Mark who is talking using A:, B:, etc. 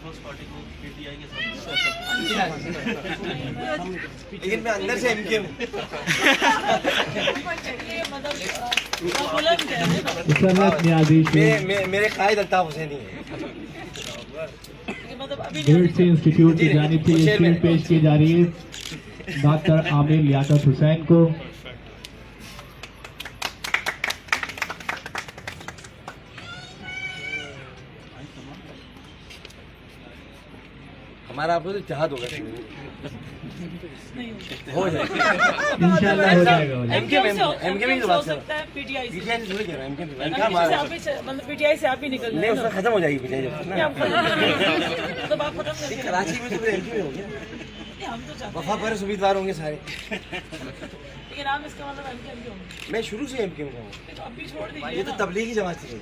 A: Peoples party को PTI के साथ।
B: लेकिन मैं अंदर से एमके हूँ। मेरे कायद अल्ताफ हुसैनी है।
C: ग्रेड से इंस्टीट्यूट की जानिब से ये शील्ड पेश की जा रही है डॉक्टर आमिर लियाकत हुसैन को।
B: हमारा आपको तो चाहत होगा हो जाएगा
C: इंशाल्लाह हो जाएगा।
B: एमके में तो बात कर रहा हूँ।
D: पीटीआई से
B: पीटीआई से थोड़ी कह रहा हूँ, एमके में
D: मतलब पीटीआई से आप ही निकल
B: नहीं, उसमें खत्म हो जाएगी पीटीआई जब ना।
D: मतलब आप खत्म कर
B: कराची में तो फिर एमके में हो गया।
D: हम तो चाहते
B: वफा पर उम्मीदवार होंगे सारे।
D: लेकिन आप इसका मतलब एमके होंगे
B: मैं शुरू से एमके में हूँ।
D: तो अब भी छोड़
B: ये
D: दीजिए
B: तो तबलीगी जमात से है।